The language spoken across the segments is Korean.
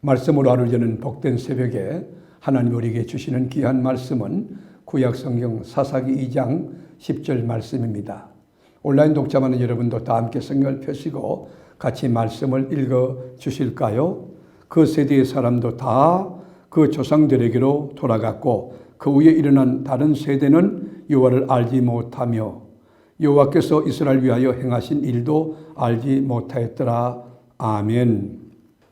말씀으로 하루 여는 복된 새벽에 하나님 우리에게 주시는 귀한 말씀은 구약성경 사사기 2장 10절 말씀입니다. 온라인 독자만은 여러분도 다 함께 성경을 펴시고 같이 말씀을 읽어 주실까요? 그 세대의 사람도 다 그 조상들에게로 돌아갔고 그 후에 일어난 다른 세대는 여호와를 알지 못하며 여호와께서 이스라엘 위하여 행하신 일도 알지 못하였더라. 아멘.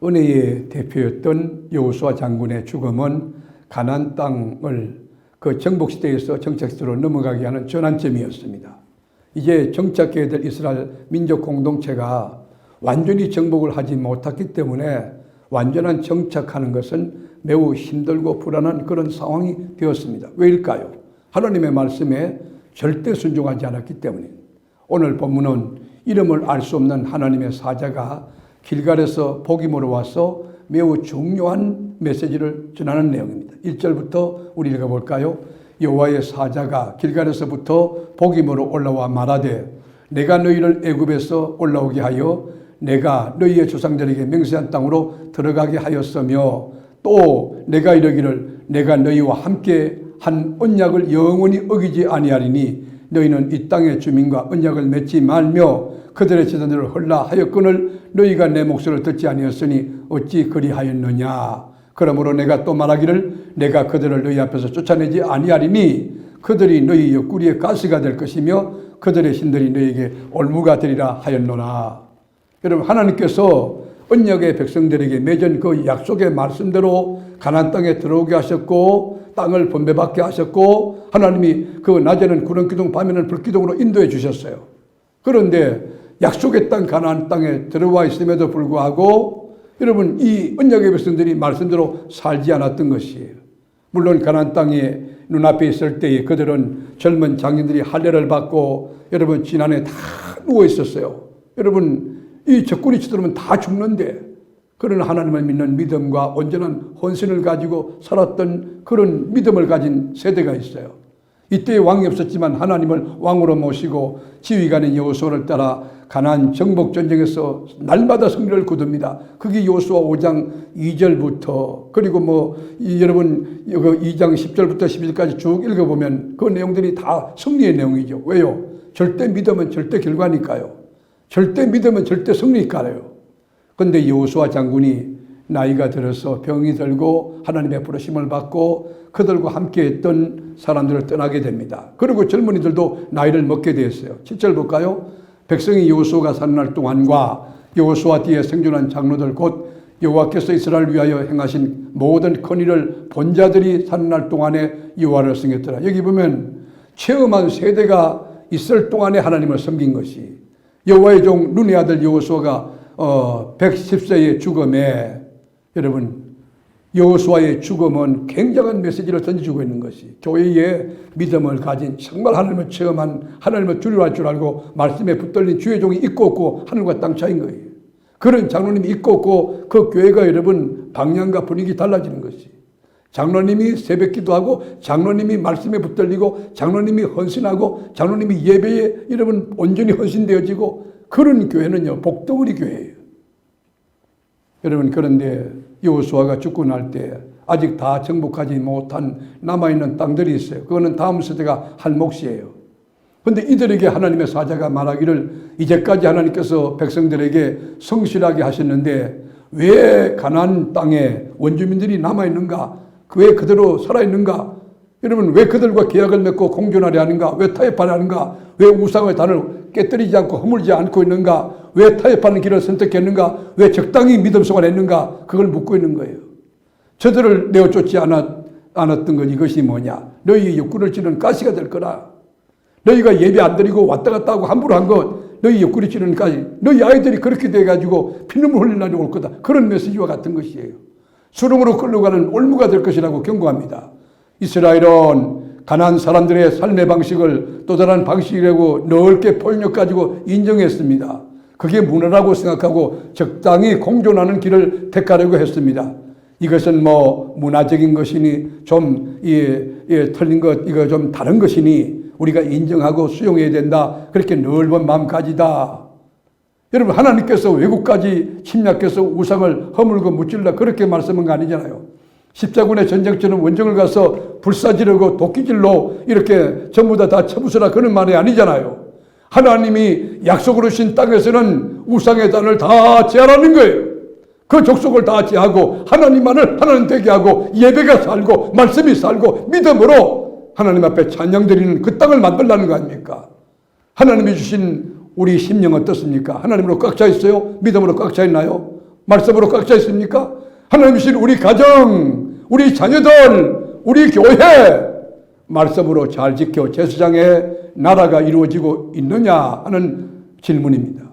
은혜의 대표였던 여호수아 장군의 죽음은 가나안 땅을 그 정복시대에서 정착시대로 넘어가게 하는 전환점이었습니다. 이제 정착해야 될 이스라엘 민족 공동체가 완전히 정복을 하지 못했기 때문에 완전한 정착하는 것은 매우 힘들고 불안한 그런 상황이 되었습니다. 왜일까요? 하나님의 말씀에 절대 순종하지 않았기 때문입니다. 오늘 본문은 이름을 알 수 없는 하나님의 사자가 길갈에서 복임으로 와서 매우 중요한 메시지를 전하는 내용입니다. 1절부터 우리 읽어볼까요? 여호와의 사자가 길갈에서부터 복임으로 올라와 말하되 내가 너희를 애굽에서 올라오게 하여 내가 너희의 조상들에게 맹세한 땅으로 들어가게 하였으며 또 내가 이르기를 내가 너희와 함께 한 언약을 영원히 어기지 아니하리니 너희는 이 땅의 주민과 언약을 맺지 말며 그들의 재산들을 헐라 하였거늘 너희가 내 목소리를 듣지 아니하였으니 어찌 그리하였느냐. 그러므로 내가 또 말하기를 내가 그들을 너희 앞에서 쫓아내지 아니하리니 그들이 너희 옆구리에 가시가 될 것이며 그들의 신들이 너희에게 올무가 되리라 하였노라. 여러분, 하나님께서 언약의 백성들에게 맺은 그 약속의 말씀대로 가나안 땅에 들어오게 하셨고 땅을 분배받게 하셨고 하나님이 그 낮에는 구름기둥 밤에는 불기둥으로 인도해 주셨어요. 그런데 약속의 땅 가나안 땅에 들어와 있음에도 불구하고 여러분, 이 언약의 백성들이 말씀대로 살지 않았던 것이에요. 물론 가나안 땅에 눈앞에 있을 때에 그들은 젊은 장인들이 할례를 받고 여러분 지난해 다 누워 있었어요. 여러분, 이 적군이 치들으면 다 죽는데 그런 하나님을 믿는 믿음과 온전한 헌신을 가지고 살았던 그런 믿음을 가진 세대가 있어요. 이때 왕이 없었지만 하나님을 왕으로 모시고 지휘관인 여호수아를 따라 가나안 정복 전쟁에서 날마다 승리를 거둡니다. 그게 여호수아 5장 2절부터 그리고 여러분 2장 10절부터 11절까지 쭉 읽어보면 그 내용들이 다 승리의 내용이죠. 왜요? 절대 믿음은 절대 결과니까요. 절대 믿으면 절대 승리가요. 그런데 여호수아 장군이 나이가 들어서 병이 들고 하나님의 부르심을 받고 그들과 함께했던 사람들을 떠나게 됩니다. 그리고 젊은이들도 나이를 먹게 되었어요. 7절 볼까요? 백성이 여호수아가 사는 날 동안과 여호수아 뒤에 생존한 장로들 곧 여호와께서 이스라엘을 위하여 행하신 모든 큰일을 본 자들이 사는 날 동안에 여호와를 섬겼더라. 여기 보면 체험한 세대가 있을 동안에 하나님을 섬긴 것이 여호와의 종 눈의 아들 여호수아가 110세의 죽음에 여러분 여호수아의 죽음은 굉장한 메시지를 던져주고 있는 것이 교회의 믿음을 가진 정말 하나님을 체험한 하나님을 주로 할 줄 알고 말씀에 붙들린 주의 종이 있고 없고 하늘과 땅 차이인 거예요. 그런 장로님이 있고 없고 그 교회가 여러분 방향과 분위기 달라지는 것이 장로님이 새벽 기도하고 장로님이 말씀에 붙들리고 장로님이 헌신하고 장로님이 예배에 여러분 온전히 헌신되어지고 그런 교회는요 복덩어리 교회예요. 여러분, 그런데 여호수아가 죽고 날 때 아직 다 정복하지 못한 남아있는 땅들이 있어요. 그거는 다음 세대가 할 몫이에요. 그런데 이들에게 하나님의 사자가 말하기를 이제까지 하나님께서 백성들에게 성실하게 하셨는데 왜 가나안 땅에 원주민들이 남아있는가? 왜 그대로 살아있는가? 여러분, 왜 그들과 계약을 맺고 공존하려 하는가? 왜 타협하려 하는가? 왜 우상의 단을 깨뜨리지 않고 허물지 않고 있는가? 왜 타협하는 길을 선택했는가? 왜 적당히 믿음 생활을 했는가? 그걸 묻고 있는 거예요. 저들을 내어 쫓지 않았던 건 이것이 뭐냐? 너희의 옆구리를 찌르는 가시가 될 거라. 너희가 예배 안 드리고 왔다 갔다 하고 함부로 한 것, 너희 옆구리 찌르는 가시. 너희 아이들이 그렇게 돼가지고 피눈물 흘릴 날이 올 거다. 그런 메시지와 같은 것이에요. 수렁으로 끌려가는 올무가 될 것이라고 경고합니다. 이스라엘은 가나안 사람들의 삶의 방식을 또 다른 방식이라고 넓게 포용력 가지고 인정했습니다. 그게 문화라고 생각하고 적당히 공존하는 길을 택하려고 했습니다. 이것은 문화적인 것이니 좀 틀린 것, 이거 좀 다른 것이니 우리가 인정하고 수용해야 된다. 그렇게 넓은 마음가지다. 여러분, 하나님께서 외국까지 침략해서 우상을 허물고 무찔러 그렇게 말씀한 거 아니잖아요. 십자군의 전쟁처럼 원정을 가서 불사지르고 도끼질로 이렇게 전부 다 쳐부수라 그런 말이 아니잖아요. 하나님이 약속으로 주신 땅에서는 우상의 단을 다 제하라는 거예요. 그 족속을 다 제하고 하나님만을 하나님 되게 하고 예배가 살고 말씀이 살고 믿음으로 하나님 앞에 찬양드리는 그 땅을 만들라는 거 아닙니까? 하나님이 주신 우리 심령 어떻습니까? 하나님으로 꽉 차 있어요? 믿음으로 꽉 차 있나요? 말씀으로 꽉 차 있습니까? 하나님이 주신 우리 가정, 우리 자녀들, 우리 교회 말씀으로 잘 지켜 제사장의 나라가 이루어지고 있느냐 하는 질문입니다.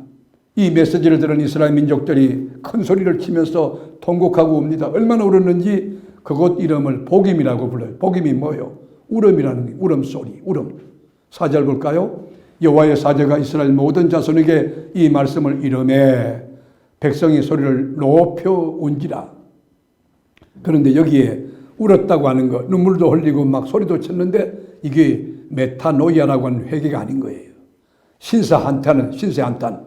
이 메시지를 들은 이스라엘 민족들이 큰 소리를 치면서 통곡하고 옵니다. 얼마나 울었는지 그곳 이름을 복임이라고 불러요. 복임이 뭐예요? 울음이라는 울음소리, 울음. 4절 볼까요? 여호와의 사자가 이스라엘 모든 자손에게 이 말씀을 이르매 백성이 소리를 높여 운지라. 그런데 여기에 울었다고 하는 거, 눈물도 흘리고 막 소리도 쳤는데 이게 메타노이아라고 하는 회개가 아닌 거예요. 신사한탄은 신세한탄.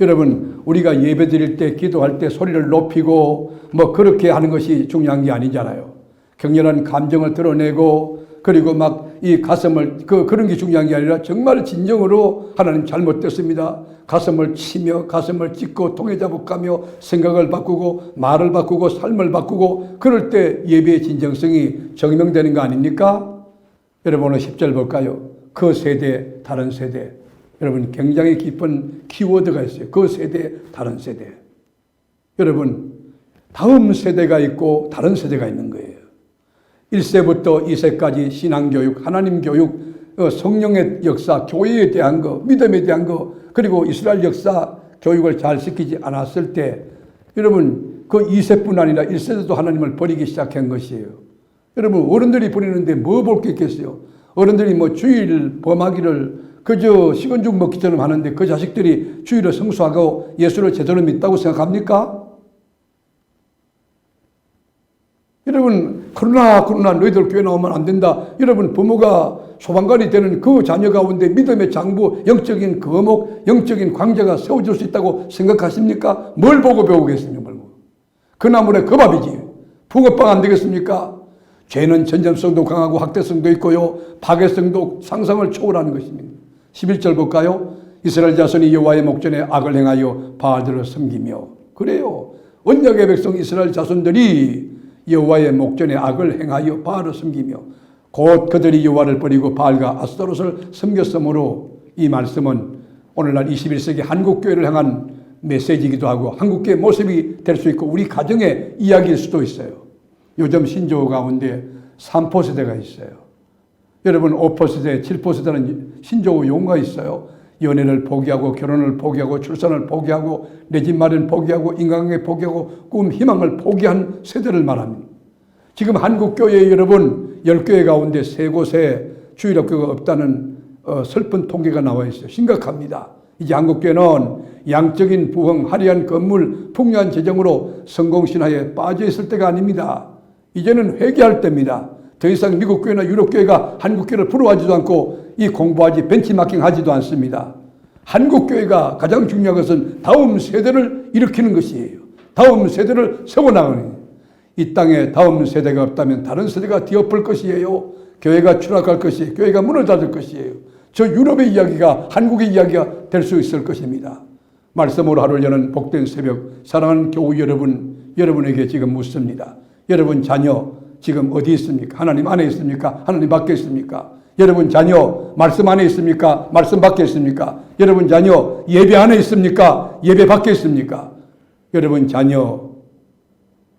여러분, 우리가 예배 드릴 때 기도할 때 소리를 높이고 뭐 그렇게 하는 것이 중요한 게 아니잖아요. 격렬한 감정을 드러내고 그리고 막 이 가슴을 그런 게 중요한 게 아니라 정말 진정으로 하나님 잘못됐습니다. 가슴을 치며 가슴을 찢고 통에 잡아가며 생각을 바꾸고 말을 바꾸고 삶을 바꾸고 그럴 때 예배의 진정성이 증명되는 거 아닙니까? 여러분 오늘 10절 볼까요? 그 세대 다른 세대. 여러분 굉장히 깊은 키워드가 있어요. 그 세대 다른 세대. 여러분 다음 세대가 있고 다른 세대가 있는 거예요. 1세부터 2세까지 신앙교육, 하나님 교육, 성령의 역사, 교회에 대한 거, 믿음에 대한 거, 그리고 이스라엘 역사 교육을 잘 시키지 않았을 때 여러분 그 2세뿐 아니라 1세도 하나님을 버리기 시작한 것이에요. 여러분 어른들이 버리는데 뭐 볼 게 있겠어요? 어른들이 뭐 주일 범하기를 그저 식은 죽 먹기처럼 하는데 그 자식들이 주일을 성수하고 예수를 제대로 믿다고 생각합니까? 여러분 그러나 너희들 교회 나오면 안 된다. 여러분 부모가 소방관이 되는 그 자녀 가운데 믿음의 장부, 영적인 거목, 영적인 광자가 세워질 수 있다고 생각하십니까? 뭘 보고 배우겠습니까? 그 나물에 그 밥이지. 붕어빵 안 되겠습니까? 죄는 전염성도 강하고 학대성도 있고요. 파괴성도 상상을 초월하는 것입니다. 11절 볼까요? 이스라엘 자손이 여호와의 목전에 악을 행하여 바알들을 섬기며. 그래요. 언약의 백성 이스라엘 자손들이 여호와의 목전에 악을 행하여 바알을 섬기며 곧 그들이 여호와를 버리고 바알과 아스타롯을 섬겼으므로 이 말씀은 오늘날 21세기 한국교회를 향한 메시지이기도 하고 한국교회 모습이 될 수 있고 우리 가정의 이야기일 수도 있어요. 요즘 신조 가운데 3포 세대가 있어요. 여러분 5포 세대, 7포 세대는 신조 용어가 있어요. 연애를 포기하고 결혼을 포기하고 출산을 포기하고 내 집 마련 포기하고 인간관계 포기하고 꿈, 희망을 포기한 세대를 말합니다. 지금 한국교회 여러분 10교회 가운데 3곳에 주일학교가 없다는 슬픈 통계가 나와 있어요. 심각합니다. 이제 한국교회는 양적인 부흥, 화려한 건물, 풍요한 재정으로 성공신화에 빠져 있을 때가 아닙니다. 이제는 회개할 때입니다. 더 이상 미국 교회나 유럽 교회가 한국 교회를 부러워하지도 않고 이 공부하지 벤치마킹 하지도 않습니다. 한국 교회가 가장 중요한 것은 다음 세대를 일으키는 것이에요. 다음 세대를 세워나가는 거예요. 이 땅에 다음 세대가 없다면 다른 세대가 뒤엎을 것이에요. 교회가 추락할 것이에요. 교회가 문을 닫을 것이에요. 저 유럽의 이야기가 한국의 이야기가 될 수 있을 것입니다. 말씀으로 하루를 여는 복된 새벽, 사랑하는 교우 여러분, 여러분에게 지금 묻습니다. 여러분 자녀 지금 어디 있습니까? 하나님 안에 있습니까? 하나님 밖에 있습니까? 여러분 자녀 말씀 안에 있습니까? 말씀 밖에 있습니까? 여러분 자녀 예배 안에 있습니까? 예배 밖에 있습니까? 여러분 자녀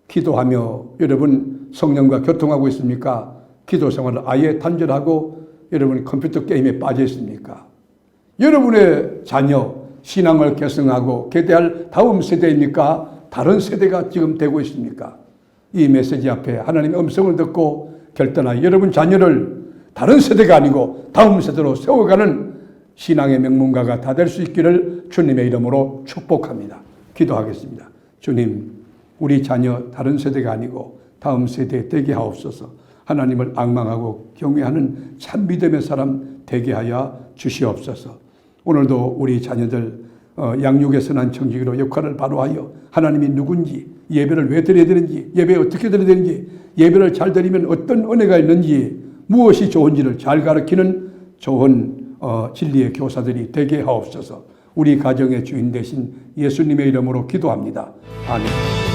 기도하며 여러분 성령과 교통하고 있습니까? 기도 생활을 아예 단절하고 여러분 컴퓨터 게임에 빠져 있습니까? 여러분의 자녀 신앙을 계승하고 계대할 다음 세대입니까? 다른 세대가 지금 되고 있습니까? 이 메시지 앞에 하나님의 음성을 듣고 결단하여 여러분 자녀를 다른 세대가 아니고 다음 세대로 세워가는 신앙의 명문가가 다 될 수 있기를 주님의 이름으로 축복합니다. 기도하겠습니다. 주님, 우리 자녀 다른 세대가 아니고 다음 세대에 되게 하옵소서. 하나님을 앙망하고 경외하는 참 믿음의 사람 되게 하여 주시옵소서. 오늘도 우리 자녀들 양육에서 난 청지기로 역할을 바로하여 하나님이 누군지, 예배를 왜 드려야 되는지, 예배 어떻게 드려야 되는지, 예배를 잘 드리면 어떤 은혜가 있는지, 무엇이 좋은지를 잘 가르치는 좋은 진리의 교사들이 되게 하옵소서. 우리 가정의 주인 되신 예수님의 이름으로 기도합니다. 아멘.